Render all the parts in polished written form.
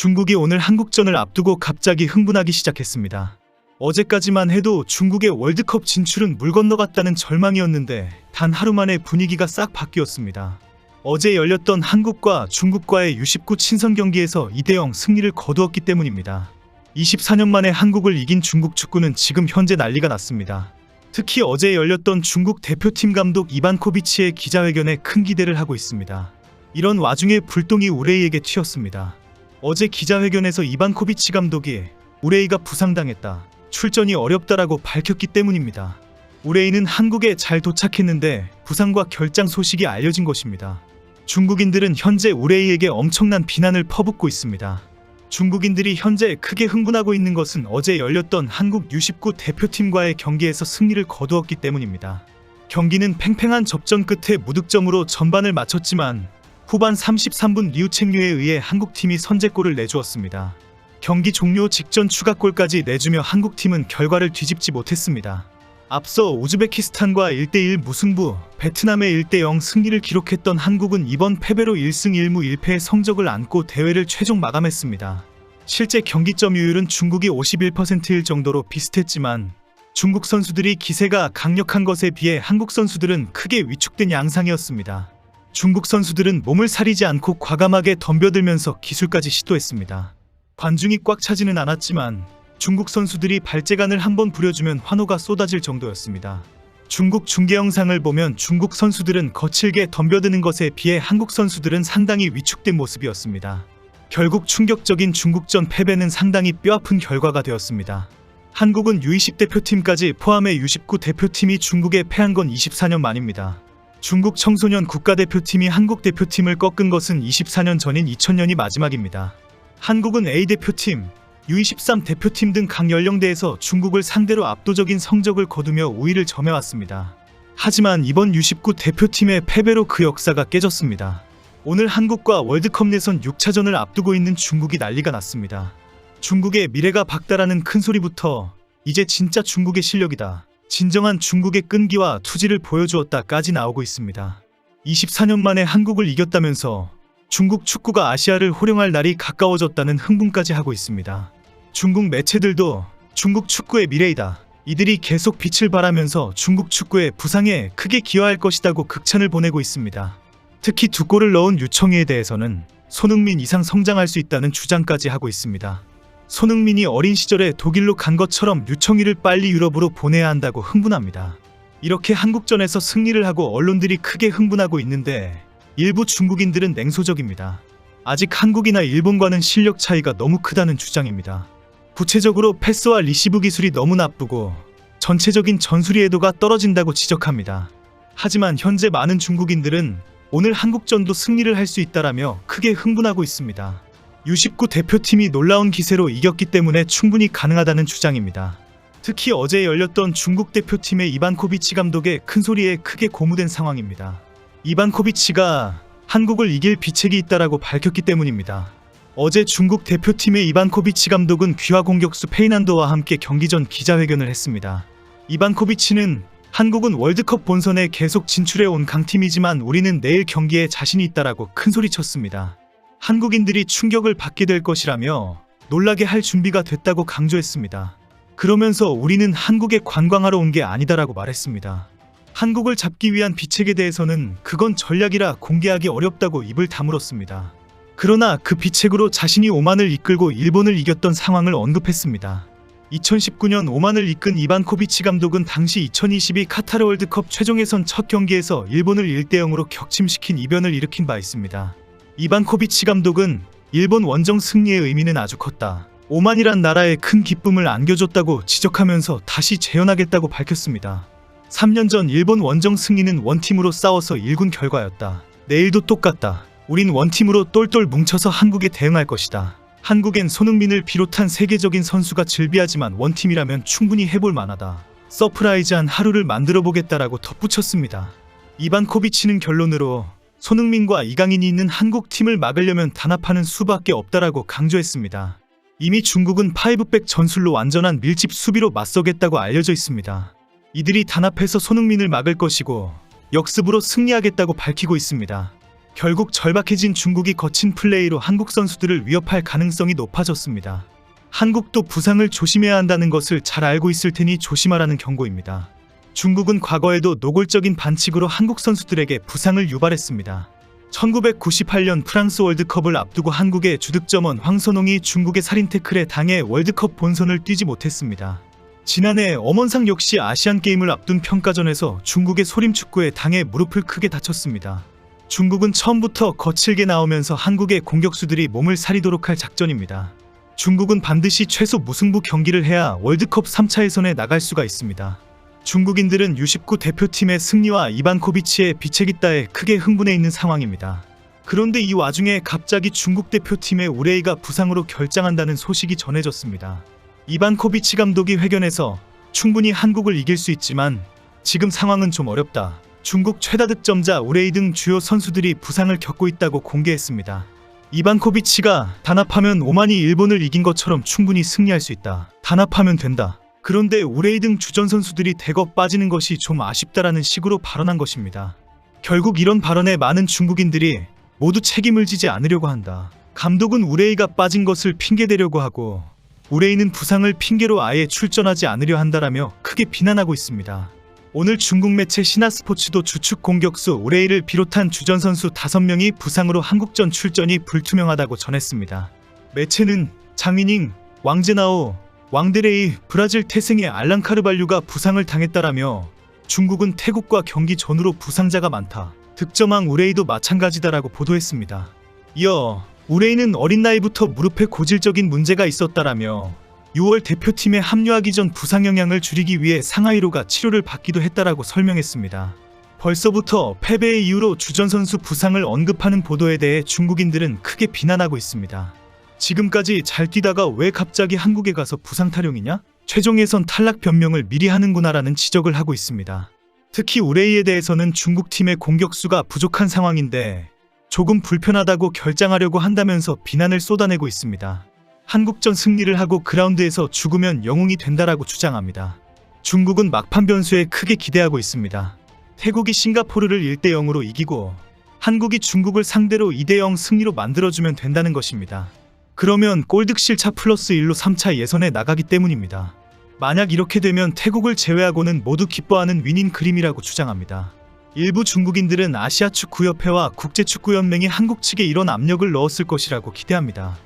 중국이 오늘 한국전을 앞두고 갑자기 흥분하기 시작했습니다. 어제까지만 해도 중국의 월드컵 진출은 물 건너갔다는 절망이었는데 단 하루 만에 분위기가 싹 바뀌었습니다. 어제 열렸던 한국과 중국과의 U19 친선 경기에서 2대0 승리를 거두었기 때문입니다. 24년 만에 한국을 이긴 중국 축구는 지금 현재 난리가 났습니다. 특히 어제 열렸던 중국 대표팀 감독 이반코비치의 기자회견에 큰 기대를 하고 있습니다. 이런 와중에 불똥이 우레이에게 튀었습니다. 어제 기자회견에서 이반코비치 감독이 우레이가 부상당했다, 출전이 어렵다라고 밝혔기 때문입니다. 우레이는 한국에 잘 도착했는데 부상과 결장 소식이 알려진 것입니다. 중국인들은 현재 우레이에게 엄청난 비난을 퍼붓고 있습니다. 중국인들이 현재 크게 흥분하고 있는 것은 어제 열렸던 한국 U19 대표팀과의 경기에서 승리를 거두었기 때문입니다. 경기는 팽팽한 접전 끝에 무득점으로 전반을 마쳤지만 후반 33분 리우첵류에 의해 한국팀이 선제골을 내주었습니다. 경기 종료 직전 추가골까지 내주며 한국팀은 결과를 뒤집지 못했습니다. 앞서 우즈베키스탄과 1대1 무승부, 베트남의 1대0 승리를 기록했던 한국은 이번 패배로 1승 1무 1패의 성적을 안고 대회를 최종 마감했습니다. 실제 경기점유율은 중국이 51%일 정도로 비슷했지만 중국 선수들이 기세가 강력한 것에 비해 한국 선수들은 크게 위축된 양상이었습니다. 중국 선수들은 몸을 사리지 않고 과감하게 덤벼들면서 기술까지 시도했습니다. 관중이 꽉 차지는 않았지만 중국 선수들이 발재간을 한번 부려주면 환호가 쏟아질 정도였습니다. 중국 중계 영상을 보면 중국 선수들은 거칠게 덤벼드는 것에 비해 한국 선수들은 상당히 위축된 모습이었습니다. 결국 충격적인 중국전 패배는 상당히 뼈아픈 결과가 되었습니다. 한국은 U20 대표팀까지 포함해 U19 대표팀이 중국에 패한 건 24년 만입니다. 중국 청소년 국가대표팀이 한국 대표팀을 꺾은 것은 24년 전인 2000년이 마지막입니다. 한국은 A대표팀, U23 대표팀 등 각 연령대에서 중국을 상대로 압도적인 성적을 거두며 우위를 점해왔습니다. 하지만 이번 U19 대표팀의 패배로 그 역사가 깨졌습니다. 오늘 한국과 월드컵 예선 6차전을 앞두고 있는 중국이 난리가 났습니다. 중국의 미래가 밝다라는 큰 소리부터 이제 진짜 중국의 실력이다, 진정한 중국의 끈기와 투지를 보여주었다까지 나오고 있습니다. 24년 만에 한국을 이겼다면서 중국 축구가 아시아를 호령할 날이 가까워졌다는 흥분까지 하고 있습니다. 중국 매체들도 중국 축구의 미래이다, 이들이 계속 빛을 발하면서 중국 축구의 부상에 크게 기여할 것이라고 극찬을 보내고 있습니다. 특히 2골을 넣은 유청이에 대해서는 손흥민 이상 성장할 수 있다는 주장까지 하고 있습니다. 손흥민이 어린 시절에 독일로 간 것처럼 유청이를 빨리 유럽으로 보내야 한다고 흥분합니다. 이렇게 한국전에서 승리를 하고 언론들이 크게 흥분하고 있는데 일부 중국인들은 냉소적입니다. 아직 한국이나 일본과는 실력 차이가 너무 크다는 주장입니다. 구체적으로 패스와 리시브 기술이 너무 나쁘고 전체적인 전술이해도가 떨어진다고 지적합니다. 하지만 현재 많은 중국인들은 오늘 한국전도 승리를 할 수 있다라며 크게 흥분하고 있습니다. U19 대표팀이 놀라운 기세로 이겼기 때문에 충분히 가능하다는 주장입니다. 특히 어제 열렸던 중국 대표팀의 이반코비치 감독의 큰 소리에 크게 고무된 상황입니다. 이반코비치가 한국을 이길 비책이 있다라고 밝혔기 때문입니다. 어제 중국 대표팀의 이반코비치 감독은 귀화 공격수 페이난도와 함께 경기 전 기자회견을 했습니다. 이반코비치는 한국은 월드컵 본선에 계속 진출해온 강팀이지만 우리는 내일 경기에 자신이 있다라고 큰 소리쳤습니다. 한국인들이 충격을 받게 될 것이라며 놀라게 할 준비가 됐다고 강조했습니다. 그러면서 우리는 한국에 관광하러 온 게 아니다라고 말했습니다. 한국을 잡기 위한 비책에 대해서는 그건 전략이라 공개하기 어렵다고 입을 다물었습니다. 그러나 그 비책으로 자신이 오만을 이끌고 일본을 이겼던 상황을 언급했습니다. 2019년 오만을 이끈 이반코비치 감독은 당시 2022 카타르 월드컵 최종 예선 첫 경기에서 일본을 1대0으로 격침시킨 이변을 일으킨 바 있습니다. 이반코비치 감독은 일본 원정 승리의 의미는 아주 컸다, 오만이란 나라에 큰 기쁨을 안겨줬다고 지적하면서 다시 재현하겠다고 밝혔습니다. 3년 전 일본 원정 승리는 원팀으로 싸워서 일군 결과였다. 내일도 똑같다. 우린 원팀으로 똘똘 뭉쳐서 한국에 대응할 것이다. 한국엔 손흥민을 비롯한 세계적인 선수가 즐비하지만 원팀이라면 충분히 해볼 만하다. 서프라이즈한 하루를 만들어보겠다라고 덧붙였습니다. 이반코비치는 결론으로 손흥민과 이강인이 있는 한국팀을 막으려면 단합하는 수밖에 없다라고 강조했습니다. 이미 중국은 5백 전술로 완전한 밀집 수비로 맞서겠다고 알려져 있습니다. 이들이 단합해서 손흥민을 막을 것이고 역습으로 승리하겠다고 밝히고 있습니다. 결국 절박해진 중국이 거친 플레이로 한국 선수들을 위협할 가능성이 높아졌습니다. 한국도 부상을 조심해야 한다는 것을 잘 알고 있을 테니 조심하라는 경고입니다. 중국은 과거에도 노골적인 반칙으로 한국 선수들에게 부상을 유발했습니다. 1998년 프랑스 월드컵을 앞두고 한국의 주득점원 황선홍이 중국의 살인 태클에 당해 월드컵 본선을 뛰지 못했습니다. 지난해 엄원상 역시 아시안게임을 앞둔 평가전에서 중국의 소림축구에 당해 무릎을 크게 다쳤습니다. 중국은 처음부터 거칠게 나오면서 한국의 공격수들이 몸을 사리도록 할 작전입니다. 중국은 반드시 최소 무승부 경기를 해야 월드컵 3차 예선에 나갈 수가 있습니다. 중국인들은 U19 대표팀의 승리와 이반코비치의 비체기따에 크게 흥분해 있는 상황입니다. 그런데 이 와중에 갑자기 중국 대표팀의 우레이가 부상으로 결장한다는 소식이 전해졌습니다. 이반코비치 감독이 회견에서 충분히 한국을 이길 수 있지만 지금 상황은 좀 어렵다. 중국 최다 득점자 우레이 등 주요 선수들이 부상을 겪고 있다고 공개했습니다. 이반코비치가 단합하면 오만이 일본을 이긴 것처럼 충분히 승리할 수 있다. 단합하면 된다. 그런데 우레이 등 주전 선수들이 대거 빠지는 것이 좀 아쉽다라는 식으로 발언한 것입니다. 결국 이런 발언에 많은 중국인들이 모두 책임을 지지 않으려고 한다. 감독은 우레이가 빠진 것을 핑계대려고 하고 우레이는 부상을 핑계로 아예 출전하지 않으려 한다라며 크게 비난하고 있습니다. 오늘 중국 매체 신화스포츠도 주축 공격수 우레이를 비롯한 주전 선수 5명이 부상으로 한국전 출전이 불투명하다고 전했습니다. 매체는 장위닝, 왕제나오, 왕데레이, 브라질 태생의 알랑 카르발류가 부상을 당했다라며 중국은 태국과 경기 전후로 부상자가 많다. 득점왕 우레이도 마찬가지다라고 보도했습니다. 이어 우레이는 어린 나이부터 무릎에 고질적인 문제가 있었다라며 6월 대표팀에 합류하기 전 부상 영향을 줄이기 위해 상하이로가 치료를 받기도 했다라고 설명했습니다. 벌써부터 패배의 이유로 주전 선수 부상을 언급하는 보도에 대해 중국인들은 크게 비난하고 있습니다. 지금까지 잘 뛰다가 왜 갑자기 한국에 가서 부상 타령이냐? 최종 예선 탈락 변명을 미리 하는구나라는 지적을 하고 있습니다. 특히 우레이에 대해서는 중국팀의 공격수가 부족한 상황인데 조금 불편하다고 결장하려고 한다면서 비난을 쏟아내고 있습니다. 한국전 승리를 하고 그라운드에서 죽으면 영웅이 된다라고 주장합니다. 중국은 막판 변수에 크게 기대하고 있습니다. 태국이 싱가포르를 1대0으로 이기고 한국이 중국을 상대로 2대0 승리로 만들어주면 된다는 것입니다. 그러면 골득실 차 플러스 1로 3차 예선에 나가기 때문입니다. 만약 이렇게 되면 태국을 제외하고는 모두 기뻐하는 윈인 그림이라고 주장합니다. 일부 중국인들은 아시아축구협회와 국제축구연맹이 한국 측에 이런 압력을 넣었을 것이라고 기대합니다.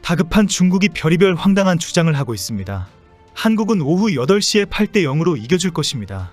다급한 중국이 별의별 황당한 주장을 하고 있습니다. 한국은 오후 8시에 8대0으로 이겨줄 것입니다.